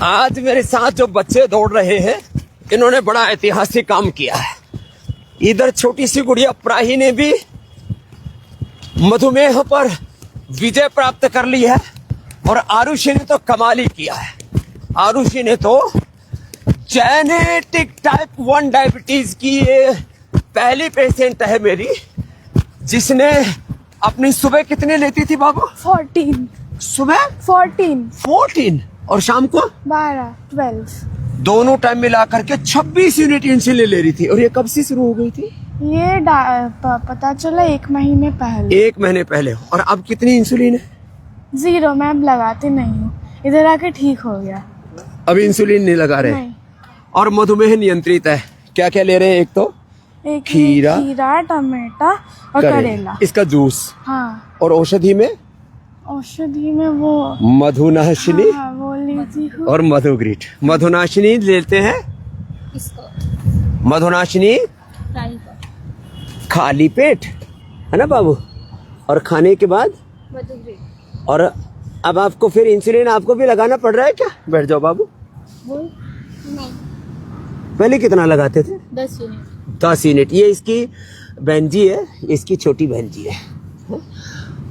14। सुबह 14 और शाम को 12 दोनों टाइम मिला करके 26 यूनिट इंसुलिन ले रही थी। और ये कब से शुरू हो गई थी? ये पता चला 1 महीने पहले। 1 महीने पहले। और अब कितनी इंसुलिन है? 0। मैं अब लगाती नहीं हूँ, इधर आके ठीक हो गया। अब इंसुलिन नहीं लगा रहे? नहीं। और मधुमेह नियंत्रित है। क्या क्या ले रहे हैं? एक तो एक खीरा, टमाटा और करेला। इसका जूस। हाँ। और औषधि में? औषधि में वो मधुनाशिनी। हाँ, वो लेती हूँ। और मधुग्रीट। मधुनाशिनी लेते हैं इसको मधुनाशिनी राई को खाली पेट, है ना बाबू? और खाने के बाद मधुग्रीट। और अब आपको फिर इंसुलिन आपको भी लगाना पड़ रहा है क्या? बैठ जाओ बाबू। बोल नहीं, पहले कितना लगाते थे? 10 यूनिट। 10 यूनिट। ये इसकी बहन जी है, इसकी छोटी बहन जी है।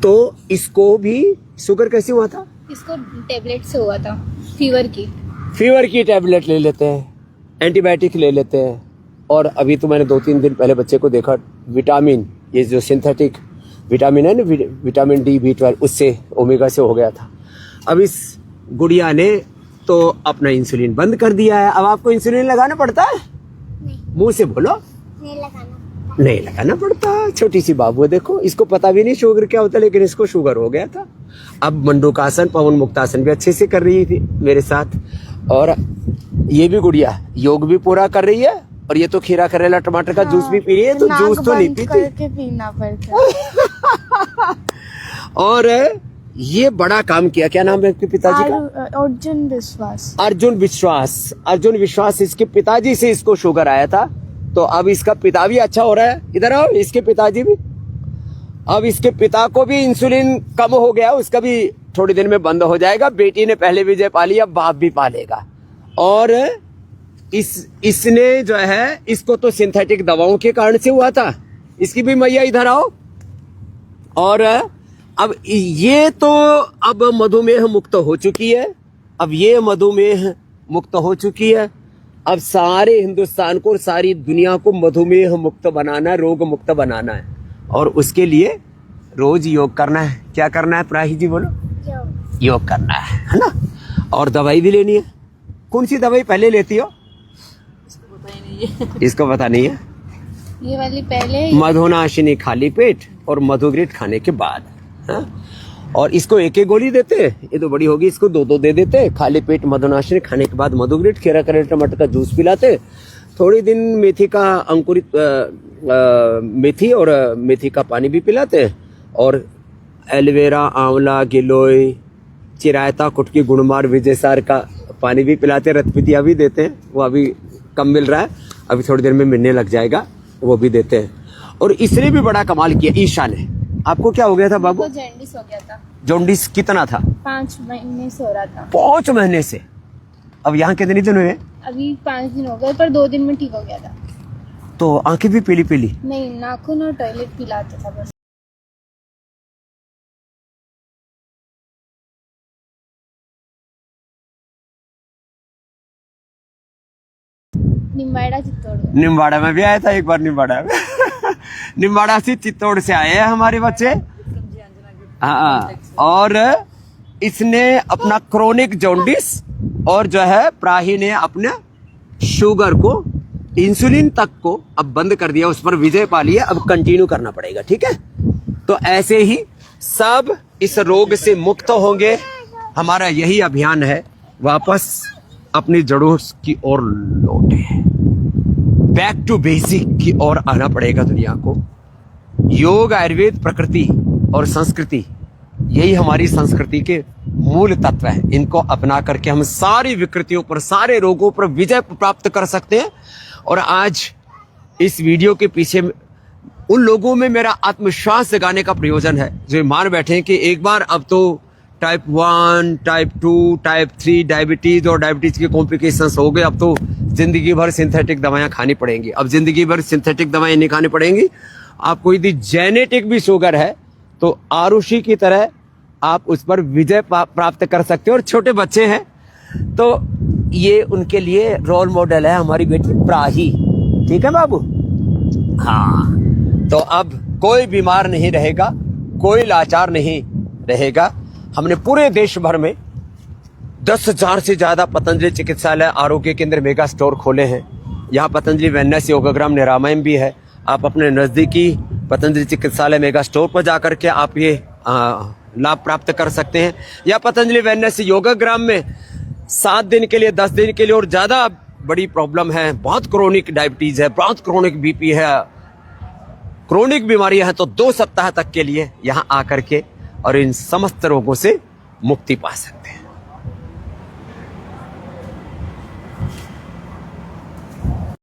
तो इसको भी शुगर कैसे हुआ था? इसको टेबलेट से हुआ था, फीवर की टैबलेट ले लेते हैं, एंटीबायोटिक ले लेते हैं। और अभी तो मैंने 2-3 दिन पहले बच्चे को देखा, विटामिन, ये जो सिंथेटिक विटामिन है ना, विटामिन D, B12, उससे ओमेगा से हो गया था। अब इस गुड़िया ने तो अपना इंसुलिन बंद कर दिया है। अब आपको इंसुलिन लगाना पड़ता है? नहीं। मुंह से बोलो। नहीं लगाना पड़ता। छोटी सी बाबू है, देखो, इसको पता भी नहीं शुगर क्या होता है, लेकिन इसको शुगर हो गया था। अब मंडूकासन, पवन मुक्तासन भी अच्छे से कर रही थी मेरे साथ। और ये भी गुड़िया योग भी पूरा कर रही है। और ये तो खीरा, करेला, टमाटर का जूस भी पी रही है। तो जूस तो नहीं पीती, करके पीना पड़ता है। और ये बड़ा काम किया। क्या नाम है आपके पिताजी का? अर्जुन विश्वास। अर्जुन विश्वास इसके पिताजी से इसको शुगर आया था। तो अब इसका पिता भी अच्छा हो रहा है। इधर आओ, इसके पिताजी भी। अब इसके पिता को भी इंसुलिन कम हो गया, उसका भी थोड़ी दिन में बंद हो जाएगा। बेटी ने पहले विजय पा लिया, बाप भी पा लेगा। और इसने जो है, इसको तो सिंथेटिक दवाओं के कारण से हुआ था। इसकी भी मैया इधर आओ। और अब ये तो अब मधुमेह मुक्त हो चुकी है। अब ये मधुमेह मुक्त हो चुकी है। अब सारे हिंदुस्तान को और सारी दुनिया को मधुमेह मुक्त बनाना, रोग मुक्त बनाना है। और उसके लिए रोज योग करना है। क्या करना है प्राही जी, बोलो? योग करना है ना? और दवाई भी लेनी है। कौन सी दवाई पहले लेती हो? इसको पता ही नहीं है। इसको पता नहीं है। ये वाली पहले, मधुनाशिनी खाली पेट और मधुग्रीट खाने के बाद। हाँ? और इसको एक गोली देते, ये तो बड़ी होगी, इसको 2 दे देते। खाली पेट मधुनाशिनी खाने के बाद मधुग्रीट, खीरा, करेला, टमाटर का जूस पिलाते। थोड़ी दिन मेथी का अंकुरित मेथी और मेथी का पानी भी पिलाते। और एलोवेरा, आंवला, गिलोय, चिरायता, कुटकी, गुणमार, विजयसार का पानी भी पिलाते। रतपितिया भी देते हैं, वो अभी कम मिल रहा है, अभी थोड़ी देर में मिलने लग जाएगा, वो भी देते हैं। और इसने भी बड़ा कमाल किया, ईशा ने। आपको क्या हो गया था बाबू? जॉन्डिस हो गया था। जॉन्डिस कितना था? 5 महीने से हो रहा था। 5 महीने से। अब यहाँ कितने दिन हुए? अभी 5 दिन हो गए, पर 2 दिन में ठीक हो गया था। तो आंखें भी पीली पीली? नहीं, नाखून और टॉयलेट पिलाता था बस। निम्बाड़ा में भी आया था एक बार। निम्बाड़ा से, चित्तौड़ से आए हैं हमारे बच्चे। हाँ। और इसने अपना क्रोनिक जॉन्डिस और जो है प्राही ने अपने शुगर को, इंसुलिन तक को अब बंद कर दिया, उस पर विजय पा लिया। अब कंटिन्यू करना पड़ेगा, ठीक है? तो ऐसे ही सब इस रोग से मुक्त होंगे। हमारा यही अभियान है, वापस अपनी जड़ों की ओर लौटे, बैक टू बेसिक की ओर आना पड़ेगा दुनिया को। योग, आयुर्वेद, प्रकृति और संस्कृति, यही हमारी संस्कृति के मूल तत्व है। इनको अपना करके हम सारी विकृतियों पर, सारे रोगों पर विजय प्राप्त कर सकते हैं। और आज इस वीडियो के पीछे उन लोगों में मेरा आत्मविश्वास जगाने का प्रयोजन है जो मान बैठे हैं कि एक बार अब तो टाइप 1, टाइप 2, टाइप 3 डायबिटीज और डायबिटीज के कॉम्प्लिकेशंस हो गए। अब तो जिंदगी भर सिंथेटिक दवाएं खानी पड़ेंगी। अब जिंदगी भर सिंथेटिक दवाएं नहीं खानी पड़ेंगी। आपको यदि जेनेटिक भी शुगर है तो आरुषि की तरह आप उस पर विजय प्राप्त कर सकते हो। और छोटे बच्चे हैं तो ये उनके लिए रोल मॉडल है हमारी बेटी प्राही। ठीक है बाबू? हाँ, तो अब कोई बीमार नहीं रहेगा, कोई लाचार नहीं रहेगा। हमने पूरे देश भर में 10,000 से ज्यादा पतंजलि चिकित्सालय आरोग्य केंद्र मेगा स्टोर खोले हैं। यहाँ पतंजलि वेलनेस योगाग्राम निरामयम भी है। आप अपने नजदीकी पतंजलि चिकित्सालय मेगा स्टोर पर जाकर के आप ये लाभ प्राप्त कर सकते हैं। या पतंजलि वेलनेस योगाग्राम में 7 दिन के लिए, 10 दिन के लिए और ज्यादा बड़ी प्रॉब्लम है, बहुत क्रोनिक डायबिटीज है, बहुत क्रोनिक बीपी है, क्रोनिक बीमारियां हैं, तो 2 सप्ताह तक के लिए यहाँ आकर के और इन समस्त रोगों से मुक्ति पा सकते हैं।